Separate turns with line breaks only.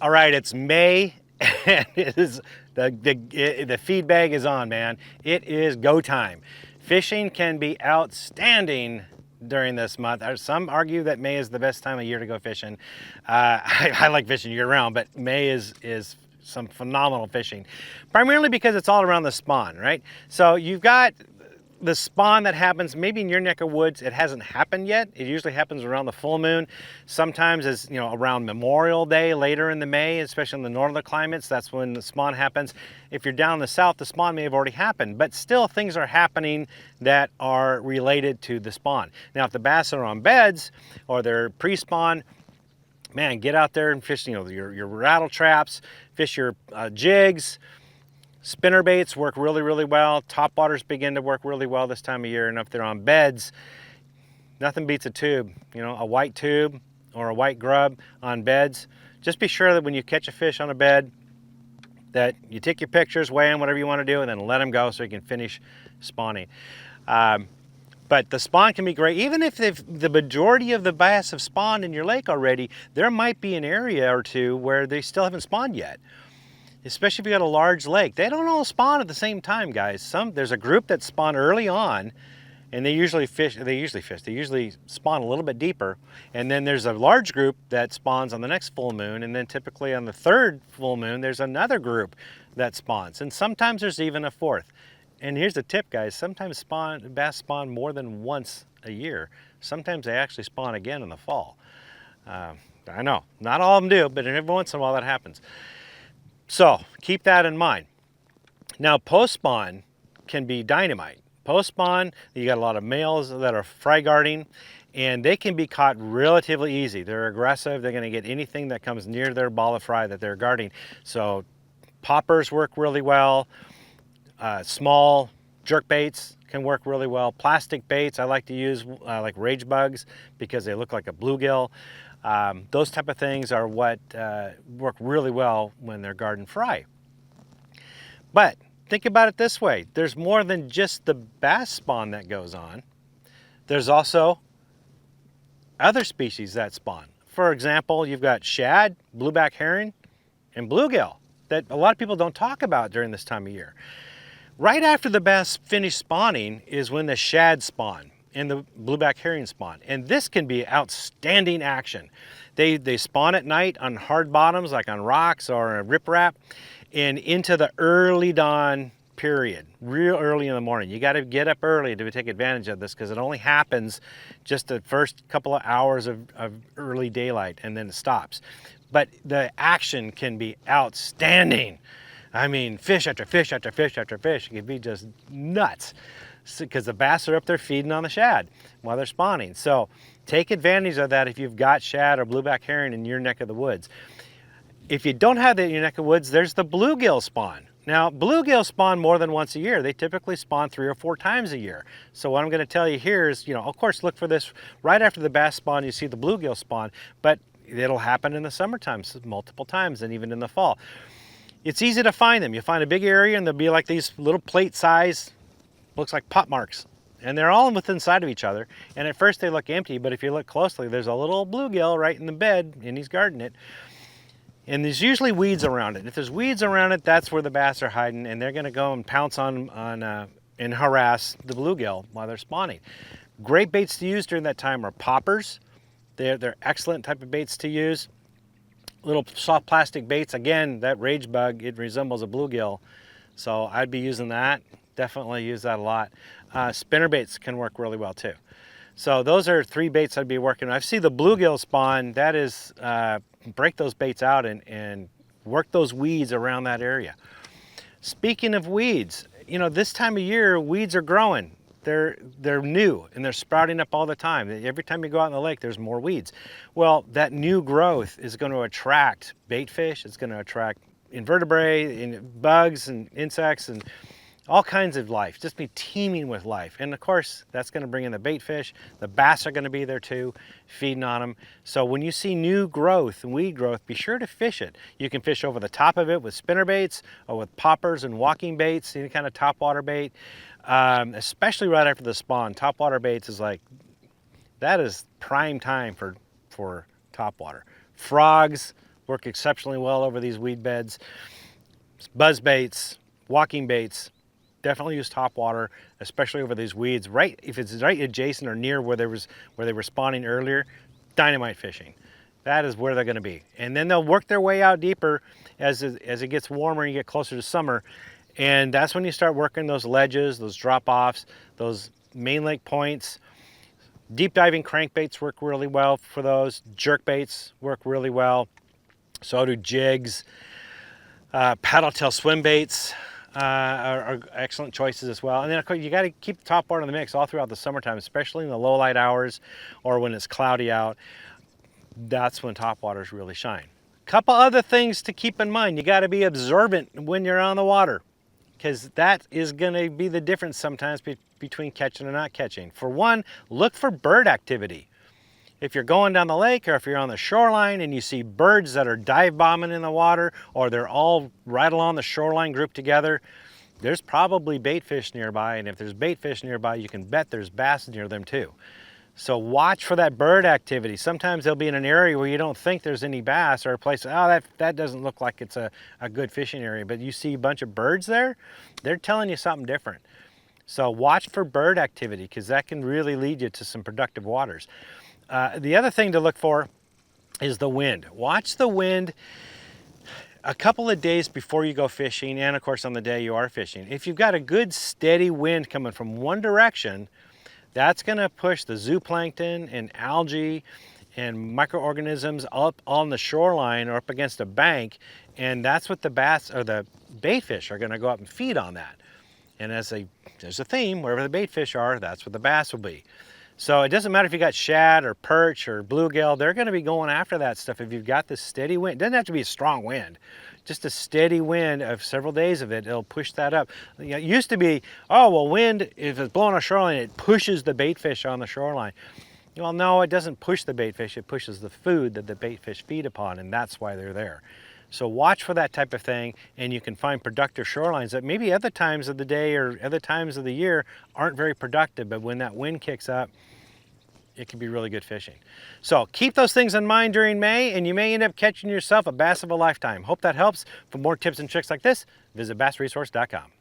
All right, it's May, and it is the feed bag is on, man. It is go time. Fishing can be outstanding during this month. Some argue that May is the best time of year to go fishing. I like fishing year round, but May is some phenomenal fishing, primarily because it's all around the spawn, right? So you've got the spawn that happens maybe in your neck of woods. It hasn't happened yet. It usually happens around the full moon. Sometimes it's, you know, around Memorial Day later in the May, especially in the northern climates. That's when the spawn happens. If you're down in the south, the spawn may have already happened, but still things are happening that are related to the spawn. Now, if the bass are on beds or they're pre-spawn, man, get out there and fish, you know, your rattle traps, fish your jigs. Spinner baits work really, really well. Top waters begin to work really well this time of year, and if they're on beds, nothing beats a tube. You know, a white tube or a white grub on beds. Just be sure that when you catch a fish on a bed, that you take your pictures, weigh them, whatever you want to do, and then let them go so you can finish spawning. But the spawn can be great. Even if the majority of the bass have spawned in your lake already, there might be an area or two where they still haven't spawned yet. Especially if you got a large lake. They don't all spawn at the same time, guys. There's a group that spawn early on, and they usually spawn a little bit deeper. And then there's a large group that spawns on the next full moon, and then typically on the third full moon, there's another group that spawns. And sometimes there's even a fourth. And here's a tip, guys. Sometimes bass spawn more than once a year. Sometimes they actually spawn again in the fall. I know, not all of them do, but every once in a while that happens. So keep that in mind. Now, post-spawn can be dynamite. Post-spawn, you got a lot of males that are fry guarding, and they can be caught relatively easy. They're aggressive. They're going to get anything that comes near their ball of fry that they're guarding. So poppers work really well. Small jerk baits can work really well. Plastic baits I like to use, like rage bugs, because they look like a bluegill. Those type of things are what work really well when they're garden fry. But think about it this way. There's more than just the bass spawn that goes on. There's also other species that spawn. For example, you've got shad, blueback herring, and bluegill that a lot of people don't talk about during this time of year. Right after the bass finish spawning is when the shad spawn and the blueback herring spawn. And this can be outstanding action. They spawn at night on hard bottoms, like on rocks or a riprap, and into the early dawn period, real early in the morning. You got to get up early to take advantage of this, because it only happens just the first couple of hours of early daylight, and then it stops. But the action can be outstanding. I mean, fish after fish after fish after fish. It can be just nuts, because the bass are up there feeding on the shad while they're spawning. So take advantage of that if you've got shad or blueback herring in your neck of the woods. If you don't have that in your neck of woods, there's the bluegill spawn. Now, bluegill spawn more than once a year. They typically spawn 3 or 4 times a year. So what I'm going to tell you here is, you know, of course, look for this right after the bass spawn. You see the bluegill spawn, but it'll happen in the summertime multiple times, and even in the fall. It's easy to find them. You find a big area, and there'll be like these little plate size, looks like pot marks, and they're all within sight of each other. And at first they look empty, but if you look closely, there's a little bluegill right in the bed, and he's guarding it. And there's usually weeds around it. If there's weeds around it, that's where the bass are hiding, and they're going to go and pounce on and harass the bluegill while they're spawning. Great baits to use during that time are poppers. They're excellent type of baits to use. Little soft plastic baits, again, that rage bug, it resembles a bluegill, so I'd be using that. Definitely use that a lot. Spinner baits can work really well too. So those are 3 baits I'd be working on. I see the bluegill spawn. That is, break those baits out and work those weeds around that area. Speaking of weeds, you know, this time of year, weeds are growing. They're new, and they're sprouting up all the time. Every time you go out in the lake, there's more weeds. Well, that new growth is going to attract baitfish. It's going to attract invertebrate, and bugs and insects, and all kinds of life, just be teeming with life. And of course, that's going to bring in the bait fish. The bass are going to be there too, feeding on them. So when you see new growth and weed growth, be sure to fish it. You can fish over the top of it with spinner baits or with poppers and walking baits, any kind of topwater bait, especially right after the spawn. Topwater baits is like, that is prime time for topwater. Frogs work exceptionally well over these weed beds. Buzz baits, walking baits, definitely use top water, especially over these weeds. Right, if it's right adjacent or near where they were spawning earlier, dynamite fishing. That is where they're going to be. And then they'll work their way out deeper as it gets warmer and you get closer to summer. And that's when you start working those ledges, those drop-offs, those main lake points. Deep diving crankbaits work really well for those. Jerk baits work really well. So do jigs. Paddle tail swim baits are excellent choices as well. And then of course you got to keep the top water in the mix all throughout the summertime, especially in the low light hours or when it's cloudy out. That's when top waters really shine. Couple other things to keep in mind. You got to be observant when you're on the water, because that is going to be the difference sometimes between catching and not catching. For one, look for bird activity. If you're going down the lake or if you're on the shoreline and you see birds that are dive bombing in the water or they're all right along the shoreline grouped together, there's probably bait fish nearby. And if there's bait fish nearby, you can bet there's bass near them too. So watch for that bird activity. Sometimes they'll be in an area where you don't think there's any bass, or a place, oh, that doesn't look like it's a good fishing area, but you see a bunch of birds there, they're telling you something different. So watch for bird activity, because that can really lead you to some productive waters. The other thing to look for is the wind. Watch the wind a couple of days before you go fishing, and of course on the day you are fishing. If you've got a good steady wind coming from one direction, that's going to push the zooplankton and algae and microorganisms up on the shoreline or up against a bank, and that's what the bass or the bait fish are going to go up and feed on that. And there's a theme, wherever the bait fish are, that's what the bass will be. So it doesn't matter if you got shad or perch or bluegill, they're going to be going after that stuff if you've got this steady wind. It doesn't have to be a strong wind. Just a steady wind of several days of it, it'll push that up. It used to be, oh, well, wind, if it's blowing on a shoreline, it pushes the bait fish on the shoreline. Well, no, it doesn't push the bait fish, it pushes the food that the bait fish feed upon, and that's why they're there. So watch for that type of thing, and you can find productive shorelines that maybe other times of the day or other times of the year aren't very productive, but when that wind kicks up, it can be really good fishing. So keep those things in mind during May, and you may end up catching yourself a bass of a lifetime. Hope that helps. For more tips and tricks like this, visit bassresource.com.